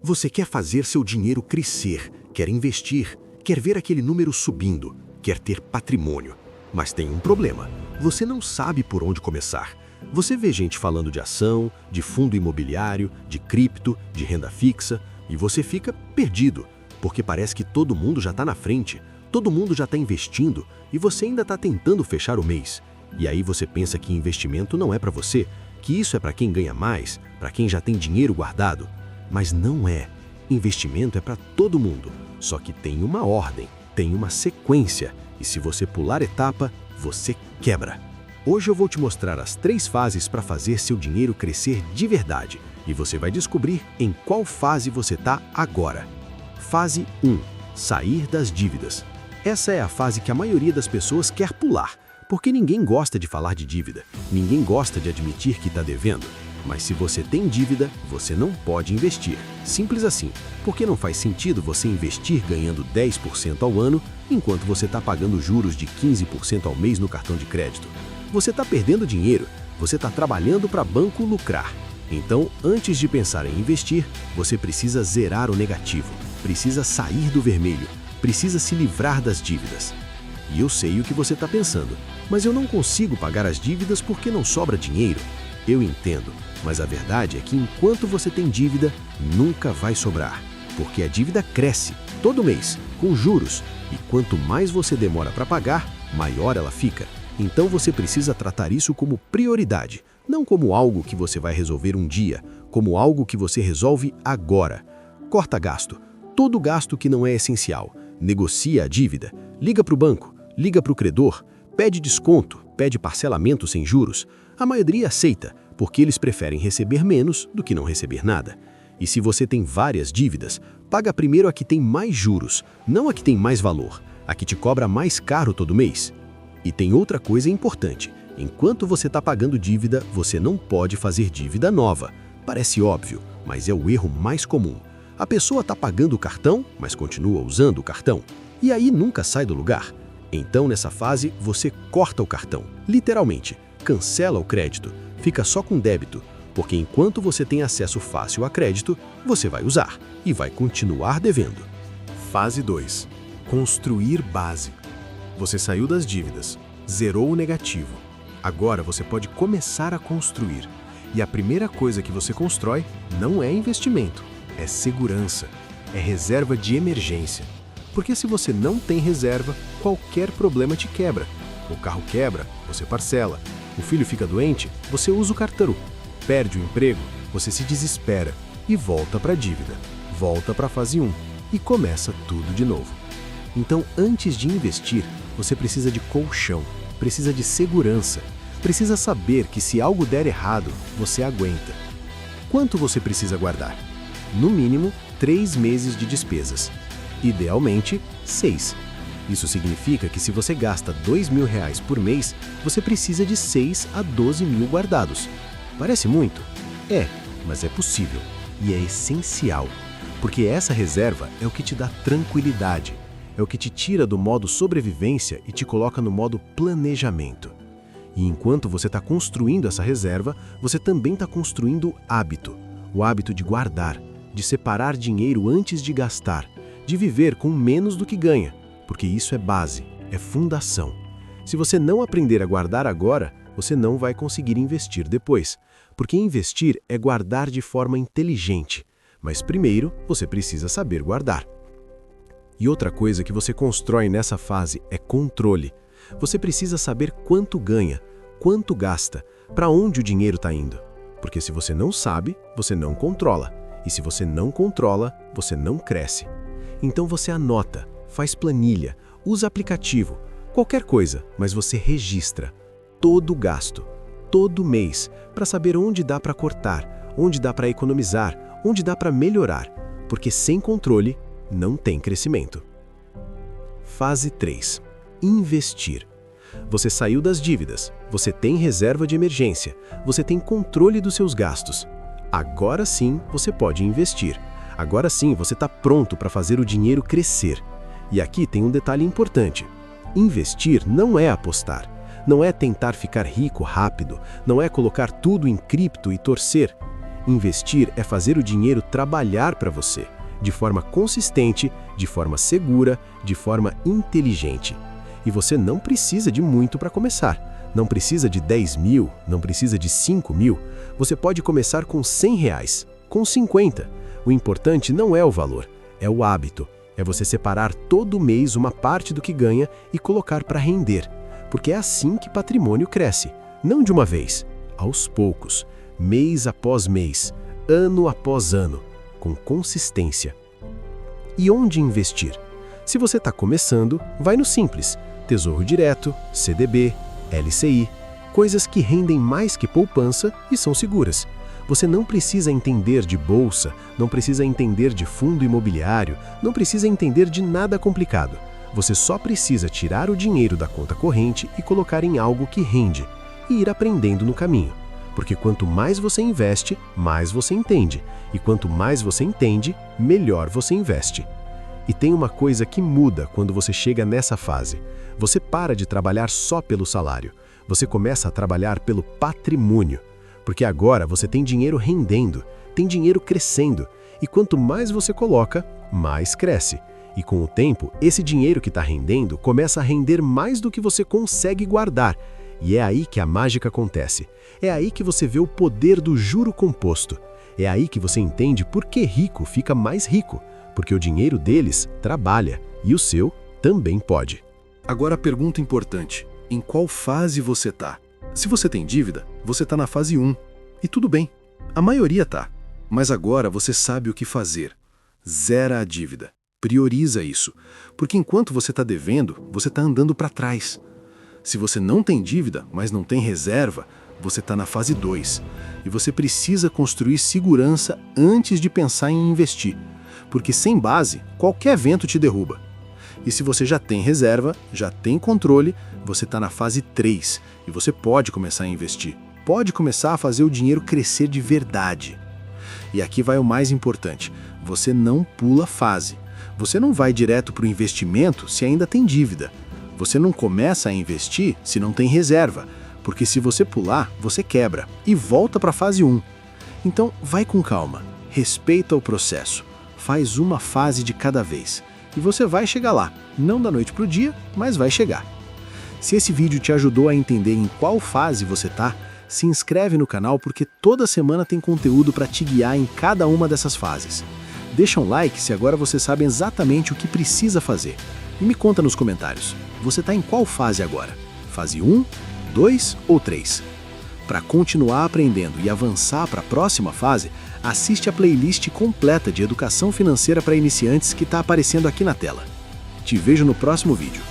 Você quer fazer seu dinheiro crescer, quer investir, quer ver aquele número subindo, quer ter patrimônio. Mas tem um problema, você não sabe por onde começar. Você vê gente falando de ação, de fundo imobiliário, de cripto, de renda fixa, e você fica perdido, porque parece que todo mundo já está na frente, todo mundo já está investindo e você ainda está tentando fechar o mês. E aí você pensa que investimento não é para você, que isso é para quem ganha mais, para quem já tem dinheiro guardado. Mas não é. Investimento é para todo mundo, só que tem uma ordem, tem uma sequência, e se você pular etapa, você quebra. Hoje eu vou te mostrar as 3 fases para fazer seu dinheiro crescer de verdade, e você vai descobrir em qual fase você está agora. Fase 1. Sair das dívidas. Essa é a fase que a maioria das pessoas quer pular, porque ninguém gosta de falar de dívida, ninguém gosta de admitir que está devendo. Mas se você tem dívida, você não pode investir. Simples assim, porque não faz sentido você investir ganhando 10% ao ano, enquanto você está pagando juros de 15% ao mês no cartão de crédito. Você está perdendo dinheiro, você está trabalhando para banco lucrar. Então, antes de pensar em investir, você precisa zerar o negativo, precisa sair do vermelho, precisa se livrar das dívidas. E eu sei o que você está pensando, mas eu não consigo pagar as dívidas porque não sobra dinheiro. Eu entendo, mas a verdade é que enquanto você tem dívida, nunca vai sobrar, porque a dívida cresce todo mês, com juros, e quanto mais você demora para pagar, maior ela fica. Então você precisa tratar isso como prioridade, não como algo que você vai resolver um dia, como algo que você resolve agora. Corta gasto, todo gasto que não é essencial, negocia a dívida, liga para o banco, liga para o credor, pede desconto, pede parcelamento sem juros. A maioria aceita, porque eles preferem receber menos do que não receber nada. E se você tem várias dívidas, paga primeiro a que tem mais juros, não a que tem mais valor, a que te cobra mais caro todo mês. E tem outra coisa importante, enquanto você está pagando dívida, você não pode fazer dívida nova. Parece óbvio, mas é o erro mais comum. A pessoa está pagando o cartão, mas continua usando o cartão, e aí nunca sai do lugar. Então nessa fase, você corta o cartão, literalmente, cancela o crédito, fica só com débito, porque enquanto você tem acesso fácil a crédito, você vai usar e vai continuar devendo. Fase 2. Construir base. Você saiu das dívidas, zerou o negativo. Agora você pode começar a construir. E a primeira coisa que você constrói não é investimento, é segurança, é reserva de emergência. Porque se você não tem reserva, qualquer problema te quebra. O carro quebra, você parcela. O filho fica doente, você usa o cartão. Perde o emprego, você se desespera e volta para a dívida. Volta para a fase 1 e começa tudo de novo. Então, antes de investir, você precisa de colchão, precisa de segurança, precisa saber que se algo der errado, você aguenta. Quanto você precisa guardar? No mínimo, 3 meses de despesas. Idealmente, 6. Isso significa que se você gasta R$2.000 por mês, você precisa de 6 a 12 mil guardados. Parece muito? É, mas é possível e é essencial, porque essa reserva é o que te dá tranquilidade, é o que te tira do modo sobrevivência e te coloca no modo planejamento. E enquanto você está construindo essa reserva, você também está construindo hábito, o hábito de guardar, de separar dinheiro antes de gastar, de viver com menos do que ganha, porque isso é base, é fundação. Se você não aprender a guardar agora, você não vai conseguir investir depois, porque investir é guardar de forma inteligente, mas primeiro você precisa saber guardar. E outra coisa que você constrói nessa fase é controle. Você precisa saber quanto ganha, quanto gasta, para onde o dinheiro está indo. Porque se você não sabe, você não controla. E se você não controla, você não cresce. Então você anota, faz planilha, usa aplicativo, qualquer coisa, mas você registra todo o gasto, todo mês, para saber onde dá para cortar, onde dá para economizar, onde dá para melhorar, porque sem controle não tem crescimento. Fase 3. Investir. Você saiu das dívidas, você tem reserva de emergência, você tem controle dos seus gastos. Agora sim você pode investir. Agora sim você está pronto para fazer o dinheiro crescer. E aqui tem um detalhe importante. Investir não é apostar, não é tentar ficar rico rápido, não é colocar tudo em cripto e torcer. Investir é fazer o dinheiro trabalhar para você, de forma consistente, de forma segura, de forma inteligente. E você não precisa de muito para começar. Não precisa de 10 mil, não precisa de 5 mil. Você pode começar com R$100, com 50. O importante não é o valor, é o hábito. É você separar todo mês uma parte do que ganha e colocar para render. Porque é assim que patrimônio cresce. Não de uma vez, aos poucos, mês após mês, ano após ano, com consistência. E onde investir? Se você está começando, vai no simples. Tesouro Direto, CDB, LCI, coisas que rendem mais que poupança e são seguras. Você não precisa entender de bolsa, não precisa entender de fundo imobiliário, não precisa entender de nada complicado. Você só precisa tirar o dinheiro da conta corrente e colocar em algo que rende, e ir aprendendo no caminho. Porque quanto mais você investe, mais você entende. E quanto mais você entende, melhor você investe. E tem uma coisa que muda quando você chega nessa fase. Você para de trabalhar só pelo salário. Você começa a trabalhar pelo patrimônio. Porque agora você tem dinheiro rendendo, tem dinheiro crescendo. E quanto mais você coloca, mais cresce. E com o tempo, esse dinheiro que está rendendo começa a render mais do que você consegue guardar. E é aí que a mágica acontece. É aí que você vê o poder do juro composto. É aí que você entende por que rico fica mais rico. Porque o dinheiro deles trabalha e o seu também pode. Agora a pergunta importante: em qual fase você está? Se você tem dívida, você está na fase 1. E tudo bem, a maioria está. Mas agora você sabe o que fazer. Zera a dívida. Prioriza isso. Porque enquanto você está devendo, você está andando para trás. Se você não tem dívida, mas não tem reserva, você está na fase 2. E você precisa construir segurança antes de pensar em investir. Porque sem base, qualquer vento te derruba. E se você já tem reserva, já tem controle, você está na fase 3 e você pode começar a investir. Pode começar a fazer o dinheiro crescer de verdade. E aqui vai o mais importante, você não pula fase. Você não vai direto para o investimento se ainda tem dívida. Você não começa a investir se não tem reserva, porque se você pular, você quebra e volta para a fase 1. Então vai com calma, respeita o processo, faz uma fase de cada vez. E você vai chegar lá, não da noite para o dia, mas vai chegar. Se esse vídeo te ajudou a entender em qual fase você está, se inscreve no canal porque toda semana tem conteúdo para te guiar em cada uma dessas fases. Deixa um like se agora você sabe exatamente o que precisa fazer. E me conta nos comentários, você está em qual fase agora? Fase 1, 2 ou 3? Para continuar aprendendo e avançar para a próxima fase, assiste a playlist completa de educação financeira para iniciantes que está aparecendo aqui na tela. Te vejo no próximo vídeo.